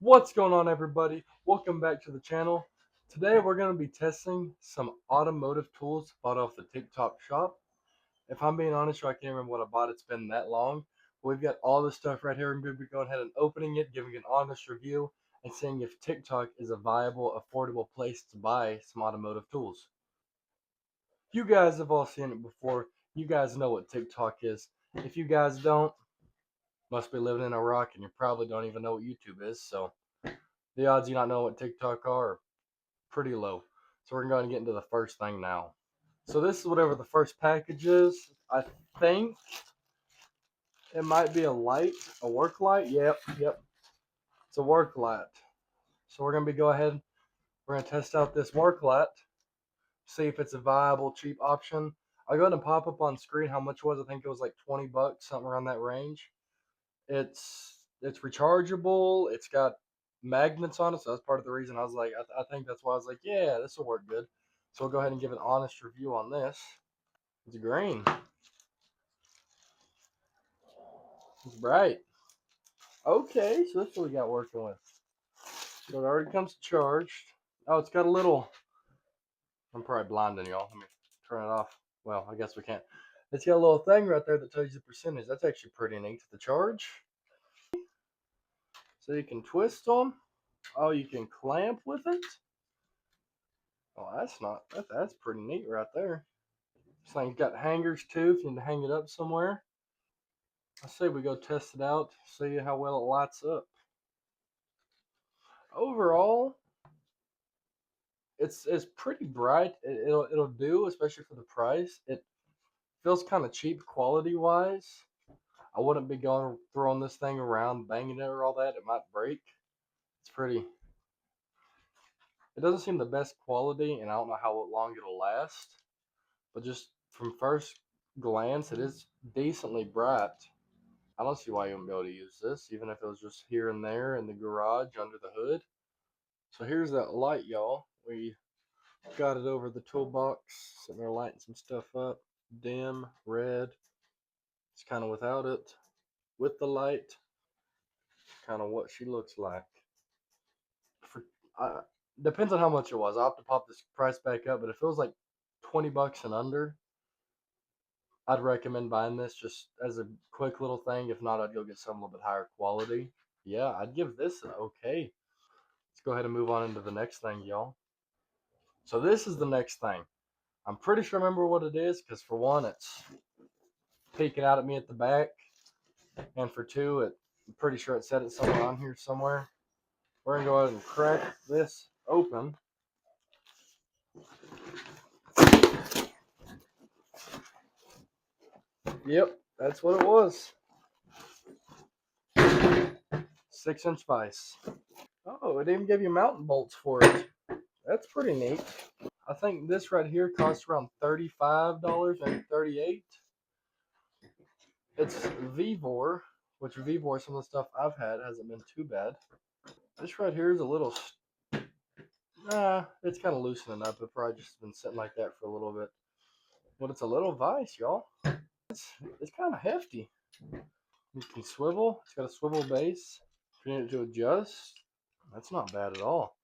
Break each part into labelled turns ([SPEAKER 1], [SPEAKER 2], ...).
[SPEAKER 1] What's going on, everybody? Welcome back to the channel. Today we're going to be testing some automotive tools bought off the TikTok shop. If I'm being honest, I can't remember what I bought. It's been that long. But we've got all this stuff right here. We're going to be going ahead and opening it, giving an honest review, and seeing if TikTok is a viable, affordable place to buy some automotive tools. You guys have all seen it before. You guys know what TikTok is. If you guys don't, must be living in a rock, and you probably don't even know what YouTube is. So the odds you not know what TikTok are pretty low. So we're going to get into the first thing now. So this is whatever the first package is. I think it might be a light, a work light. Yep. It's a work light. So we're going to go ahead. We're going to test out this work light, see if it's a viable, cheap option. I'll go ahead and pop up on screen how much it was. I think it was like 20 bucks, something around that range. It's rechargeable. It's got magnets on it, so that's part of the reason I was like, I think that's why I was like, yeah, this will work good. So we'll go ahead and give an honest review on this. It's green. It's bright. Okay, so this is what we got working with. So it already comes charged. Oh, it's got a little. I'm probably blinding y'all. Let me turn it off. Well, I guess we can't. It's got a little thing right there that tells you the percentage. That's actually pretty neat. The charge. So you can twist them. Oh, you can clamp with it. Oh, that's pretty neat right there. This thing's got hangers too if you need to hang it up somewhere. I say we go test it out, see how well it lights up. Overall, it's pretty bright. It'll do, especially for the price. It feels kind of cheap quality wise. I wouldn't be going throwing this thing around, banging it or all that. It might break. It's pretty. It doesn't seem the best quality, and I don't know how long it'll last. But just from first glance, it is decently bright. I don't see why you wouldn't be able to use this, even if it was just here and there in the garage under the hood. So here's that light, y'all. We got it over the toolbox, sitting there lighting some stuff up. Dim, red. It's kind of without it. With the light, kind of what she looks like. For depends on how much it was. I'll have to pop this price back up, but if it was like 20 bucks and under, I'd recommend buying this just as a quick little thing. If not, I'd go get some a little bit higher quality. Yeah, I'd give this an okay. Let's go ahead and move on into the next thing, y'all. So this is the next thing. I'm pretty sure I remember what it is because for one, it's peeking out at me at the back, and for two, I'm pretty sure it said it somewhere on here somewhere. We're gonna go ahead and crack this open. Yep, that's what it was. 6-inch vise. Oh, it even gave you mountain bolts for it. That's pretty neat. I think this right here costs around $35, maybe 38. It's Vevor, which Vevor, some of the stuff I've had hasn't been too bad. This right here is a little, it's kind of loosening up. It probably just been sitting like that for a little bit. But it's a little vise, y'all. It's kind of hefty. You can swivel. It's got a swivel base. If you need it to adjust, that's not bad at all.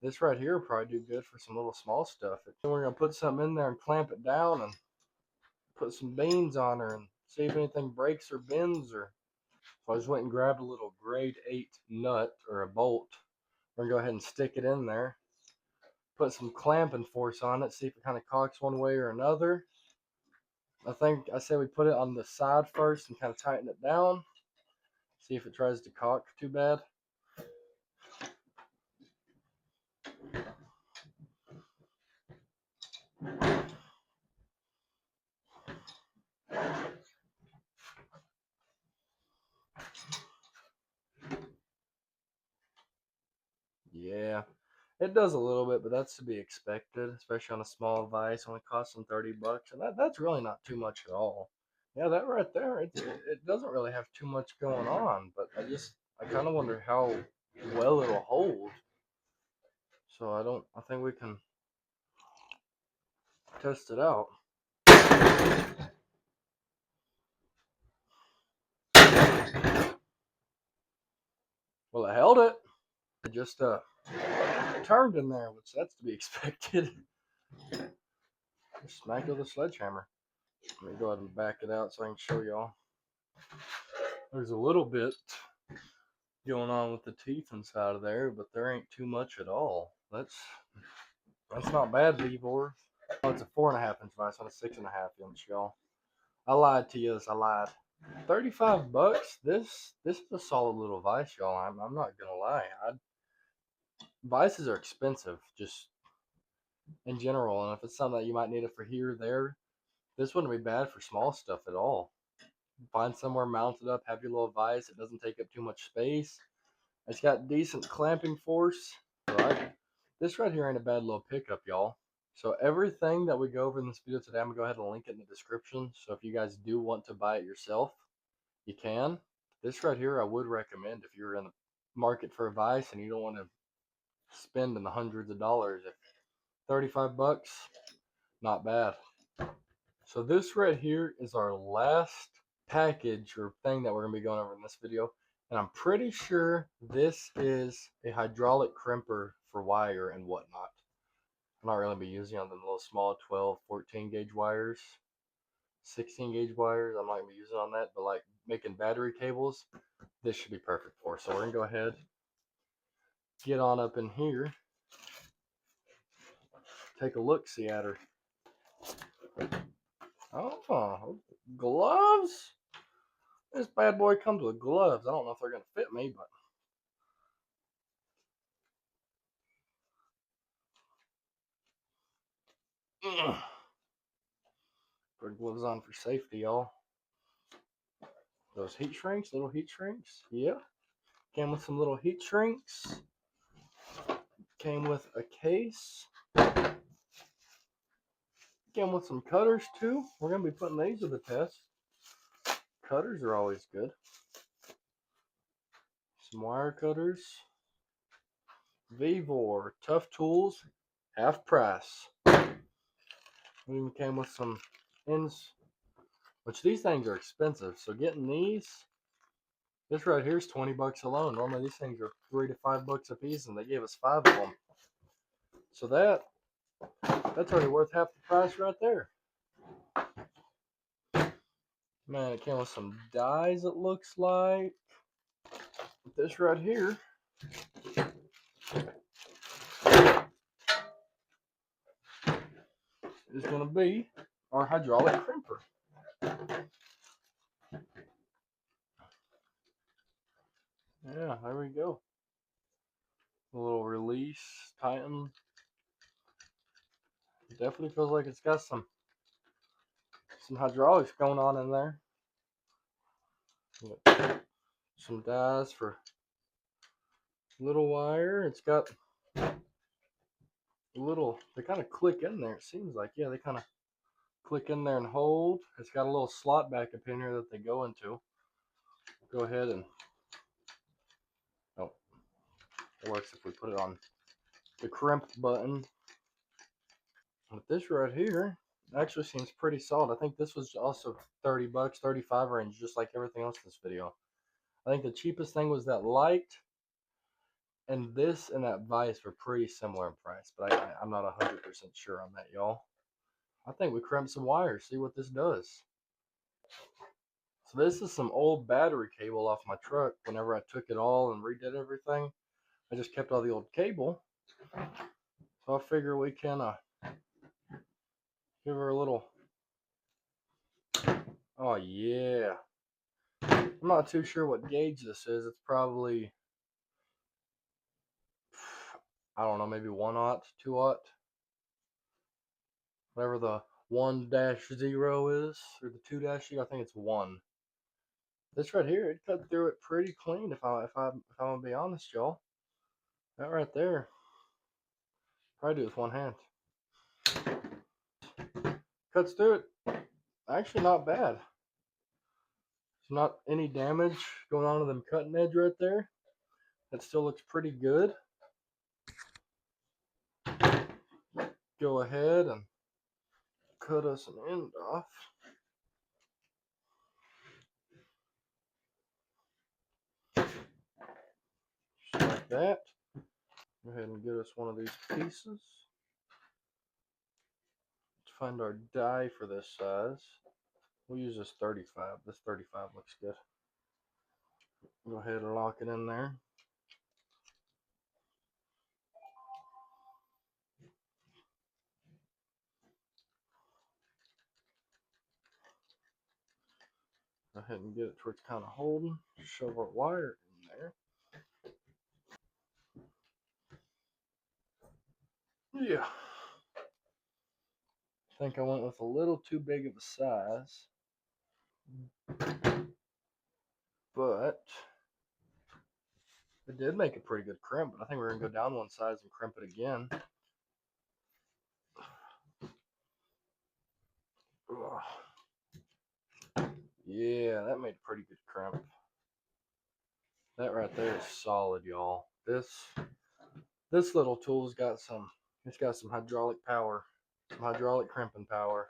[SPEAKER 1] This right here will probably do good for some little small stuff. And we're gonna put something in there and clamp it down and put some beans on her and see if anything breaks or bends. Or so I just went and grabbed a little grade 8 nut or a bolt. We're gonna go ahead and stick it in there. Put some clamping force on it. See if it kind of cocks one way or another. I say we put it on the side first and kind of tighten it down. See if it tries to cock too bad. Yeah, it does a little bit, but that's to be expected, especially on a small vise. Only costs them 30 bucks, and that's really not too much at all. Yeah, that right there, it doesn't really have too much going on, but I kind of wonder how well it'll hold. So I think we can test it out. Well, it held it. just turned in there, which that's to be expected. Just smack it with a sledgehammer. Let me go ahead and back it out so I can show y'all. There's a little bit going on with the teeth inside of there, but there ain't too much at all. That's not bad, Vivor. Oh, it's a 4.5 inch vise, not a 6.5 inch, y'all. I lied to you. I lied. $35. This is a solid little vise, y'all. I'm not gonna lie. Vices are expensive, just in general, and if it's something that you might need it for here or there, this wouldn't be bad for small stuff at all. Find somewhere mounted up, have your little vise. It doesn't take up too much space. It's got decent clamping force. Right? This right here ain't a bad little pickup, y'all. So everything that we go over in this video today, I'm gonna go ahead and link it in the description. So if you guys do want to buy it yourself, you can. This right here, I would recommend if you're in the market for a vise and you don't want to spend in the hundreds of dollars. If $35, not bad. So this right here is our last package or thing that we're going to be going over in this video. And I'm pretty sure this is a hydraulic crimper for wire and whatnot. I'm not really be using on the little small 12, 14 gauge wires, 16 gauge wires. I'm not going to be using on that, but like making battery cables, this should be perfect for. So we're going to go ahead, get on up in here, take a look, see at her. Oh, gloves? This bad boy comes with gloves. I don't know if they're going to fit me, but put gloves on for safety, y'all. Those heat shrinks, little heat shrinks. Yeah. Came with some little heat shrinks. Came with a case. Came with some cutters too. We're going to be putting these to the test. Cutters are always good. Some wire cutters. Vivor Tough Tools, half price. We even came with some ends, which these things are expensive. So getting these, this right here is 20 bucks alone. Normally these things are $3 to $5 a piece, and they gave us 5 of them. So that's already worth half the price right there. Man, it came with some dies, it looks like. This right here is going to be our hydraulic crimper. Yeah, there we go. A little release, tighten. It definitely feels like it's got some hydraulics going on in there. Some dies for little wire. It's got little, they kind of click in there, it seems like. Yeah, they kind of click in there and hold. It's got a little slot back up in here that they go into. Go ahead and, oh, it works if we put it on the crimp button. But this right here actually seems pretty solid. I think this was also 30 bucks, 35 range, just like everything else in this video. I think the cheapest thing was that light, and this and that vise were pretty similar in price, but I'm not 100% sure on that, y'all. I think we crimped some wires, see what this does. So this is some old battery cable off my truck. Whenever I took it all and redid everything, I just kept all the old cable. So I figure we can give her a little, oh yeah. I'm not too sure what gauge this is. It's probably, I don't know, maybe 1/0, 2/0. Whatever the 1-0 is, or the 2-0, I think it's 1. This right here, it cut through it pretty clean. If I'm gonna be honest, y'all, that right there, probably do it with one hand. Cuts through it, actually not bad. There's not any damage going on to them cutting edge right there. That still looks pretty good. Go ahead and cut us an end off. Just like that. Go ahead and get us one of these pieces. Let's find our die for this size. We'll use this 35. This 35 looks good. Go ahead and lock it in there. Go ahead and get it to where it's kind of holding. Shove our wire in there. Yeah. I think I went with a little too big of a size. But it did make a pretty good crimp. But I think we're going to go down one size and crimp it again. Ugh. Yeah, that made a pretty good crimp. That right there is solid, y'all. This little tool's got some, it's got some hydraulic power, some hydraulic crimping power.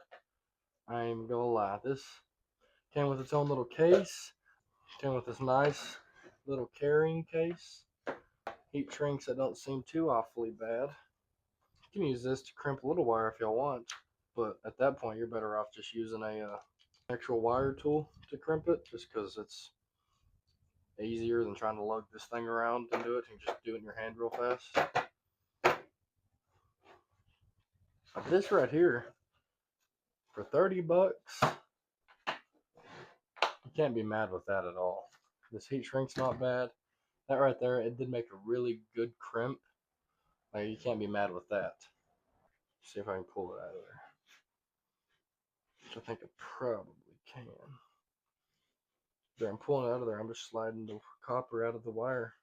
[SPEAKER 1] I ain't even gonna lie. This came with its own little case. Came with this nice little carrying case. Heat shrinks that don't seem too awfully bad. You can use this to crimp a little wire if y'all want, but at that point you're better off just using a actual wire tool to crimp it, just because it's easier than trying to lug this thing around and do it. You can just do it in your hand real fast. This right here, for 30 bucks, you can't be mad with that at all. This heat shrink's not bad. That right there, it did make a really good crimp. Like, you can't be mad with that. Let's see if I can pull it out of there. Which I think I probably can. There, I'm pulling it out of there. I'm just sliding the copper out of the wire.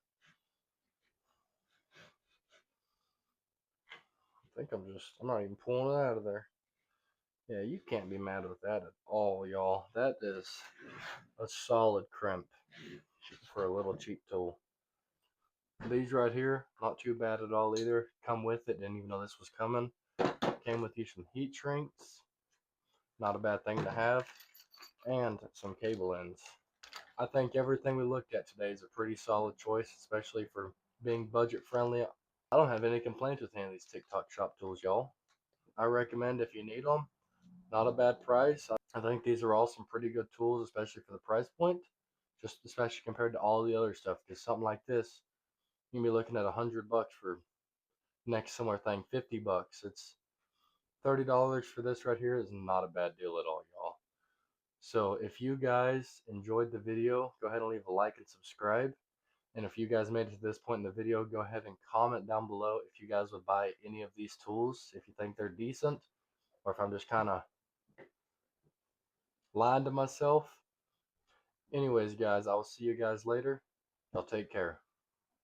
[SPEAKER 1] I think I'm not even pulling it out of there. Yeah, you can't be mad with that at all, y'all. That is a solid crimp for a little cheap tool. These right here, not too bad at all either. Come with it, didn't even know this was coming. Came with you some heat shrinks, not a bad thing to have, and some cable ends. I think everything we looked at today is a pretty solid choice, especially for being budget friendly. I don't have any complaints with any of these TikTok shop tools, y'all. I recommend if you need them. Not a bad price. I think these are all some pretty good tools, especially for the price point. Just especially compared to all the other stuff. Because something like this, you can be looking at $100 for next similar thing, 50 bucks. It's $30 for this right here is not a bad deal at all, y'all. So if you guys enjoyed the video, go ahead and leave a like and subscribe. And if you guys made it to this point in the video, go ahead and comment down below if you guys would buy any of these tools, if you think they're decent, or if I'm just kind of lying to myself. Anyways, guys, I will see you guys later. Y'all take care.